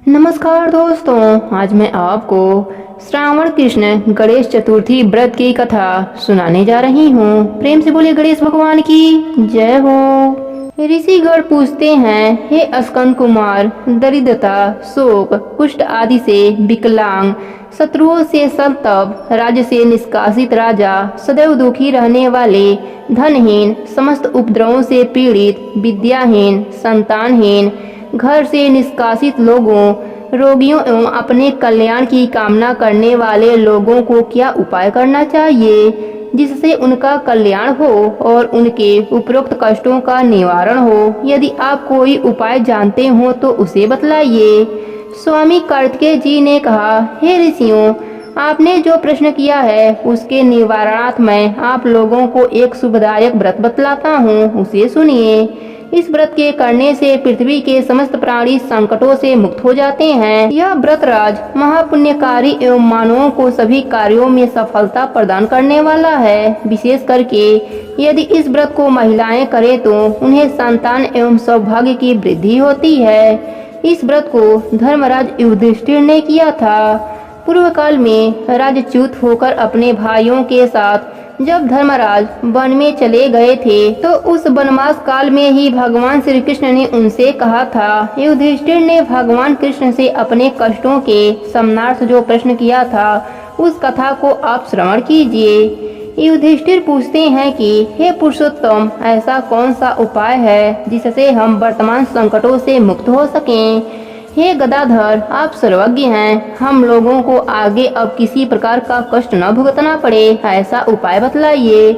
नमस्कार दोस्तों, आज मैं आपको श्रावण कृष्ण गणेश चतुर्थी व्रत की कथा सुनाने जा रही हूँ। प्रेम से बोलिए गणेश भगवान की जय हो। ऋषिगण पूछते हैं, हे स्कंद कुमार, दरिद्रता, शोक, कुष्ठ आदि से विकलांग, शत्रुओं से संतप्त, राज्य से निष्कासित राजा, सदैव दुखी रहने वाले, धनहीन, समस्त उपद्रवों से पीड़ित, विद्याहीन, संतानहीन, घर से निष्कासित लोगों, रोगियों एवं अपने कल्याण की कामना करने वाले लोगों को क्या उपाय करना चाहिए जिससे उनका कल्याण हो और उनके उपरोक्त कष्टों का निवारण हो? यदि आप कोई उपाय जानते हो तो उसे बतलाइए। स्वामी कार्तिकेय जी ने कहा, हे ऋषियों, आपने जो प्रश्न किया है उसके निवारणार्थ मैं आप लोगों को एक शुभदायक व्रत बतलाता हूँ, उसे सुनिए। इस व्रत के करने से पृथ्वी के समस्त प्राणी संकटों से मुक्त हो जाते हैं। यह व्रत राज महापुण्यकारी एवं मानवों को सभी कार्यों में सफलता प्रदान करने वाला है। विशेष करके यदि इस व्रत को महिलाएं करें तो उन्हें संतान एवं सौभाग्य की वृद्धि होती है। इस व्रत को धर्मराज युधिष्ठिर ने किया था। पूर्व काल में राजच्युत होकर अपने भाइयों के साथ जब धर्मराज वन में चले गए थे तो उस वनवास काल में ही भगवान श्री कृष्ण ने उनसे कहा था। युधिष्ठिर ने भगवान कृष्ण से अपने कष्टों के समानार्थ जो प्रश्न किया था उस कथा को आप श्रवण कीजिए। युधिष्ठिर पूछते हैं कि हे पुरुषोत्तम, ऐसा कौन सा उपाय है जिससे हम वर्तमान संकटों से मुक्त हो सकें? हे गदाधर, आप सर्वज्ञ हैं, हम लोगों को आगे अब किसी प्रकार का कष्ट न भुगतना पड़े, ऐसा उपाय बतलाइए।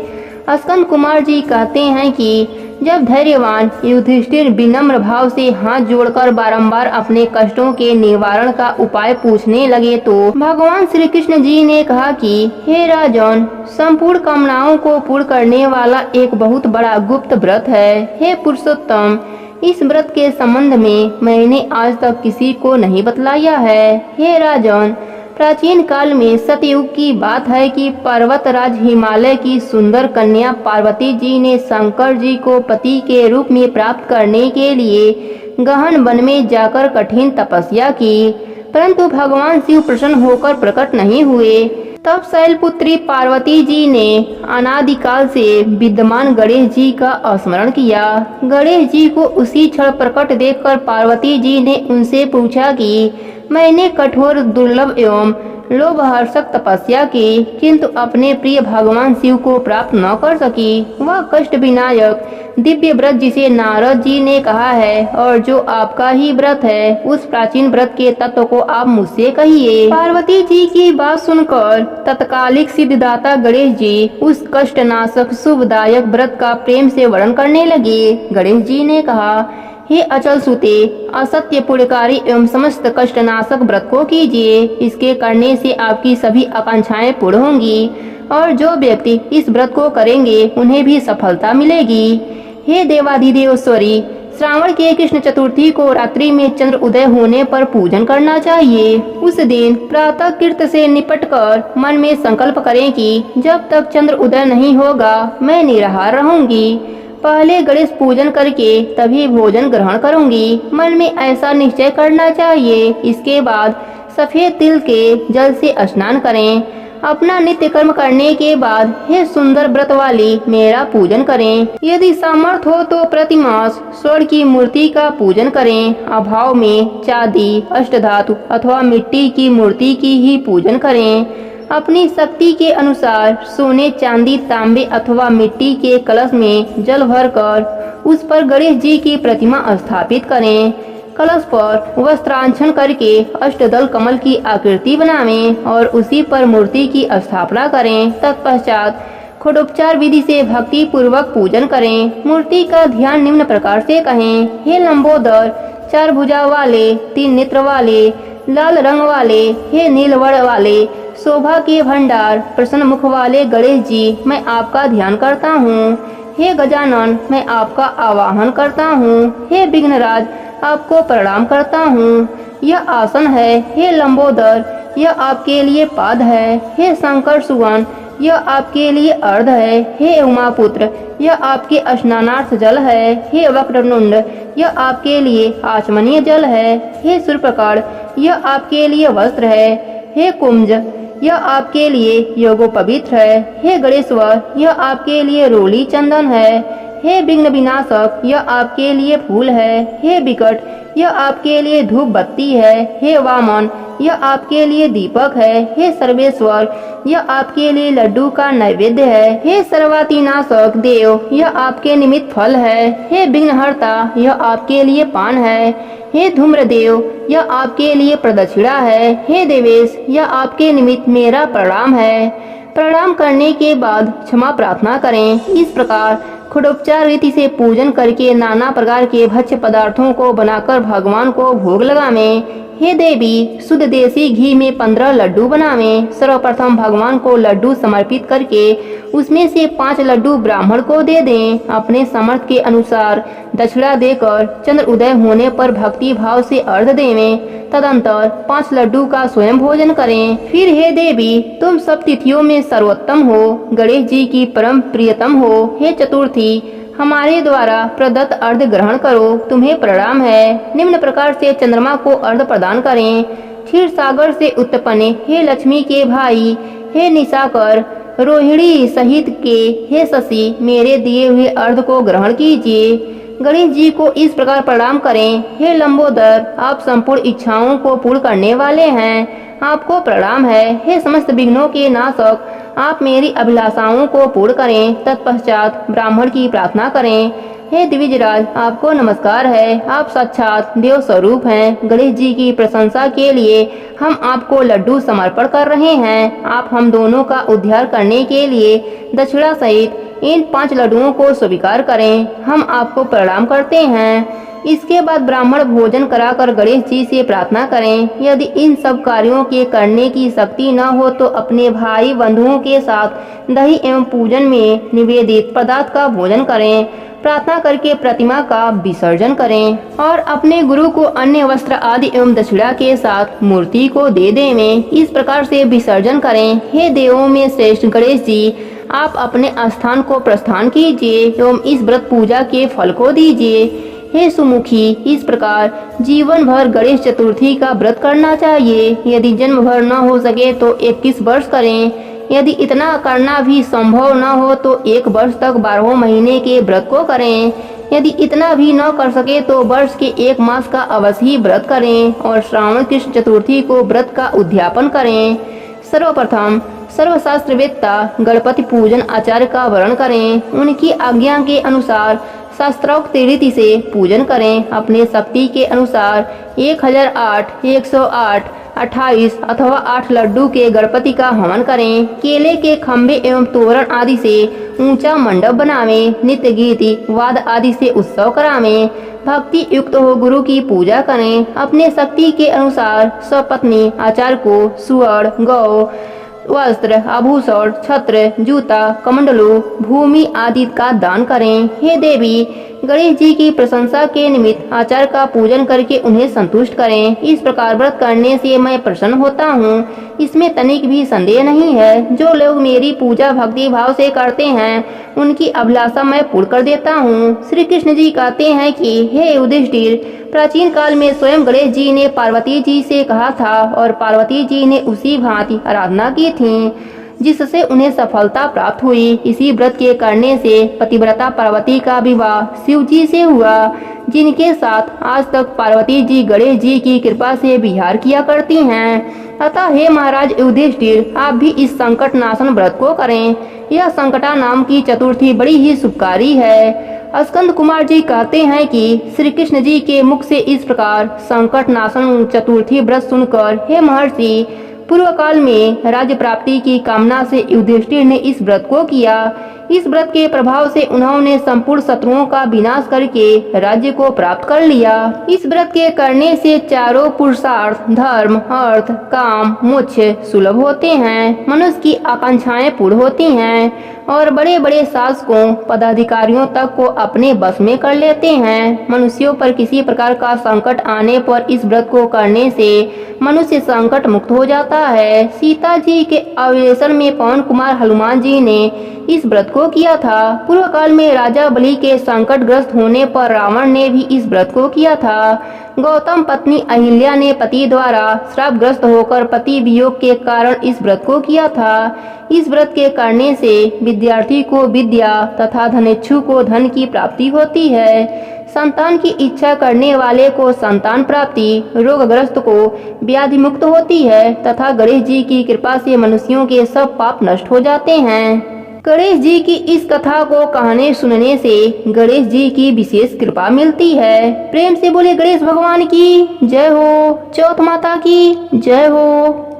स्कंद कुमार जी कहते हैं कि जब धैर्यवान युधिष्ठिर विनम्र भाव से हाथ जोड़कर बारंबार अपने कष्टों के निवारण का उपाय पूछने लगे तो भगवान श्री कृष्ण जी ने कहा कि हे राजन, संपूर्ण कामनाओं को पूर्ण करने वाला एक बहुत बड़ा गुप्त व्रत है। हे पुरुषोत्तम, इस व्रत के संबंध में मैंने आज तक किसी को नहीं बतलाया है। हे राजन, प्राचीन काल में सतयुग की बात है कि पर्वतराज हिमालय की सुंदर कन्या पार्वती जी ने शंकर जी को पति के रूप में प्राप्त करने के लिए गहन वन में जाकर कठिन तपस्या की, परंतु भगवान शिव प्रसन्न होकर प्रकट नहीं हुए। तब शैलपुत्री पार्वती जी ने अनादिकाल से विद्यमान गणेश जी का स्मरण किया। गणेश जी को उसी क्षण प्रकट देखकर पार्वती जी ने उनसे पूछा कि मैंने कठोर, दुर्लभ एवं लोभहर्षक तपस्या की, किंतु अपने प्रिय भगवान शिव को प्राप्त न कर सकी। वह कष्ट विनायक दिव्य व्रत जिसे नारद जी ने कहा है और जो आपका ही व्रत है, उस प्राचीन व्रत के तत्व को आप मुझसे कहिए। पार्वती जी की बात सुनकर तत्कालिक सिद्धिदाता गणेश जी उस कष्टनाशक शुभदायक व्रत का प्रेम से वर्णन करने लगे। गणेश जी ने कहा, हे अचल सुते, असत्य पुण्यकारी एवं समस्त कष्टनाशक व्रत को कीजिए। इसके करने से आपकी सभी आकांक्षाएं पूर्ण होंगी और जो व्यक्ति इस व्रत को करेंगे उन्हें भी सफलता मिलेगी। हे देवाधिदेवेश्वरी, श्रावण के कृष्ण चतुर्थी को रात्रि में चंद्र उदय होने पर पूजन करना चाहिए। उस दिन प्रातः कृत्य से निपटकर मन में संकल्प करें कि जब तक चंद्र उदय नहीं होगा मैं निराहार रहूंगी। पहले गणेश पूजन करके तभी भोजन ग्रहण करूंगी, मन में ऐसा निश्चय करना चाहिए। इसके बाद सफेद तिल के जल से स्नान करें। अपना नित्य कर्म करने के बाद हे सुंदर व्रत वाली मेरा पूजन करें। यदि सामर्थ्य हो तो प्रतिमास स्वर्ण की मूर्ति का पूजन करें। अभाव में चांदी, अष्टधातु अथवा मिट्टी की मूर्ति की ही पूजन करें। अपनी शक्ति के अनुसार सोने, चांदी, तांबे अथवा मिट्टी के कलश में जल भरकर उस पर गणेश जी की प्रतिमा स्थापित करें। कलश पर वस्त्रांचन करके अष्टदल कमल की आकृति बनावें और उसी पर मूर्ति की स्थापना करें। तत्पश्चात खडोपचार विधि से भक्ति पूर्वक पूजन करें। मूर्ति का ध्यान निम्न प्रकार से कहें, हे लंबोदर, 4 भुजा वाले, 3 नेत्र वाले, लाल रंग वाले, हे नीलवर्ण वाले, शोभा के भंडार, प्रसन्न मुख वाले गणेश जी, मैं आपका ध्यान करता हूँ। हे गजानन, मैं आपका आवाहन करता हूँ। हे विघ्नराज, आपको प्रणाम करता हूँ। यह आसन है। हे लंबोदर, यह आपके लिए पाद है। हे शंकर सुगन, यह आपके लिए अर्ध है। हे उमापुत्र, यह आपके स्नानार्थ जल है। हे वक्रतुंड, यह आपके लिए आचमनीय जल है। हे सूर्यप्रकट, यह आपके लिए वस्त्र है। हे कुंज, यह आपके लिए योगोपवित्र है। हे गणेश्वर, यह आपके लिए रोली चंदन है। हे विघ्न विनाशक, यह आपके लिए फूल है। हे विकट, यह आपके लिए धूप बत्ती है। हे वामन, यह आपके लिए दीपक है। हे सर्वेश्वर, यह आपके लिए लड्डू का नैवेद्य है। हे सर्वातिनाशक देव, यह आपके निमित्त फल है। हे विघ्नहर्ता, यह आपके लिए पान है। हे धूम्रदेव, यह आपके लिए प्रदक्षिणा है। हे देवेश, यह आपके निमित्त मेरा प्रणाम है। प्रणाम करने के बाद क्षमा प्रार्थना करें। इस प्रकार खड़ोपचार रीति से पूजन करके नाना प्रकार के भक्ष्य पदार्थों को बनाकर भगवान को भोग लगावें। हे देवी, शुद्ध देसी घी में 15 लड्डू बनावें। सर्वप्रथम भगवान को लड्डू समर्पित करके उसमें से 5 लड्डू ब्राह्मण को दे दें। अपने समर्थ के अनुसार दक्षिणा देकर चंद्र उदय होने पर भक्ति भाव से अर्घ देवें। तदंतर 5 लड्डू का स्वयं भोजन करें। फिर हे देवी, तुम सब तिथियों में सर्वोत्तम हो, गणेश जी की परम प्रियतम हो। हे चतुर्थी, हमारे द्वारा प्रदत्त अर्घ ग्रहण करो, तुम्हें प्रणाम है। निम्न प्रकार से चंद्रमा को अर्घ प्रदान करें। क्षीर सागर से उत्पन्न हे लक्ष्मी के भाई, हे निशाकर, रोहिणी सहित के हे शशि, मेरे दिए हुए अर्घ को ग्रहण कीजिए। गणेश जी को इस प्रकार प्रणाम करें। हे लंबोदर, आप संपूर्ण इच्छाओं को पूर्ण करने वाले हैं, आपको प्रणाम है। हे समस्त विघ्नों के नाशक, आप मेरी अभिलाषाओं को पूर्ण करें। तत्पश्चात ब्राह्मण की प्रार्थना करें। हे द्विजराज, आपको नमस्कार है, आप साक्षात देव स्वरूप हैं। गणेश जी की प्रशंसा के लिए हम आपको लड्डू समर्पण कर रहे हैं। आप हम दोनों का उद्धार करने के लिए दक्षिणा सहित इन 5 लड्डुओं को स्वीकार करें। हम आपको प्रणाम करते हैं। इसके बाद ब्राह्मण भोजन कराकर गणेश जी से प्रार्थना करें। यदि इन सब कार्यों के करने की शक्ति न हो तो अपने भाई बंधुओं के साथ दही एवं पूजन में निवेदित पदार्थ का भोजन करें। प्रार्थना करके प्रतिमा का विसर्जन करें और अपने गुरु को अन्य वस्त्र आदि एवं दक्षिणा के साथ मूर्ति को दे देवें। इस प्रकार से विसर्जन करें। हे देवों में श्रेष्ठ गणेश जी, आप अपने स्थान को प्रस्थान कीजिए एवं इस व्रत पूजा के फल को दीजिए। हे सुमुखी, इस प्रकार जीवन भर गणेश चतुर्थी का व्रत करना चाहिए। यदि जन्म भर न हो सके तो 21 वर्ष करें। यदि इतना करना भी संभव न हो तो 1 वर्ष तक 12 महीने के व्रत को करें। यदि इतना भी न कर सके तो वर्ष के 1 मास का अवश्य ही व्रत करें और श्रावण कृष्ण चतुर्थी को व्रत का उद्यापन करें। सर्वप्रथम सर्वशास्त्रवेत्ता गणपति पूजन आचार्य का वर्ण करें। उनकी आज्ञा के अनुसार शास्त्रोक्त रीति से पूजन करें। अपने शक्ति के अनुसार 1008, 108, 28 अथवा 8 लड्डू के गणपति का हवन करें। केले के खम्भे एवं तोरण आदि से ऊंचा मंडप बनावें। नित्य गीत वाद आदि से उत्सव करावें। भक्ति युक्त हो गुरु की पूजा करें। अपने शक्ति के अनुसार स्वपत्नी आचार्य को सुवर्ण, गौ, वस्त्र, आभूषण, छत्र, जूता, कमंडलू, भूमि आदि का दान करें। हे देवी, गणेश जी की प्रशंसा के निमित्त आचार्य का पूजन करके उन्हें संतुष्ट करें। इस प्रकार व्रत करने से मैं प्रसन्न होता हूँ, इसमें तनिक भी संदेह नहीं है। जो लोग मेरी पूजा भक्ति भाव से करते हैं उनकी अभिलाषा मैं पूर्ण कर देता हूँ। श्री कृष्ण जी कहते हैं कि हे युधिष्ठिर, प्राचीन काल में स्वयं गणेश जी ने पार्वती जी से कहा था और पार्वती जी ने उसी भांति आराधना की थी जिससे उन्हें सफलता प्राप्त हुई। इसी व्रत के करने से पतिव्रता पार्वती का विवाह शिव जी से हुआ, जिनके साथ आज तक पार्वती जी गणेश जी की कृपा से विहार किया करती हैं। अतः हे महाराज युधिष्ठिर, आप भी इस संकट नाशन व्रत को करें। यह संकटा नाम की चतुर्थी बड़ी ही शुभकारी है। स्कंद कुमार जी कहते हैं कि श्री कृष्ण जी के मुख से इस प्रकार संकट नाशन चतुर्थी व्रत सुनकर हे महर्षि, पूर्व काल में राज्य प्राप्ति की कामना से युधिष्ठिर ने इस व्रत को किया। इस व्रत के प्रभाव से उन्होंने संपूर्ण शत्रुओं का विनाश करके राज्य को प्राप्त कर लिया। इस व्रत के करने से चारों पुरुषार्थ धर्म अर्थ काम मोक्ष सुलभ होते हैं, मनुष्य की आकांक्षाएं पूर्ण होती हैं और बड़े बड़े शासकों पदाधिकारियों तक को अपने बस में कर लेते हैं। मनुष्यों पर किसी प्रकार का संकट आने पर इस व्रत को करने से मनुष्य संकट मुक्त हो जाता है। सीता जी के अवलेशन में पवन कुमार हनुमान जी ने इस व्रत को किया था। पूर्व काल में राजा बलि के संकटग्रस्त होने पर रावण ने भी इस व्रत को किया था। गौतम पत्नी अहिल्या ने पति द्वारा श्रापग्रस्त होकर पति वियोग के कारण इस व्रत को किया था। इस व्रत के करने से विद्यार्थी को विद्या तथा धनेच्छु को धन की प्राप्ति होती है। संतान की इच्छा करने वाले को संतान प्राप्ति, रोगग्रस्त को व्याधि मुक्त होती है तथा गणेश जी की कृपा से मनुष्यों के सब पाप नष्ट हो जाते हैं। गणेश जी की इस कथा को कहने सुनने से गणेश जी की विशेष कृपा मिलती है। प्रेम से बोले गणेश भगवान की जय हो, चौथ माता की जय हो।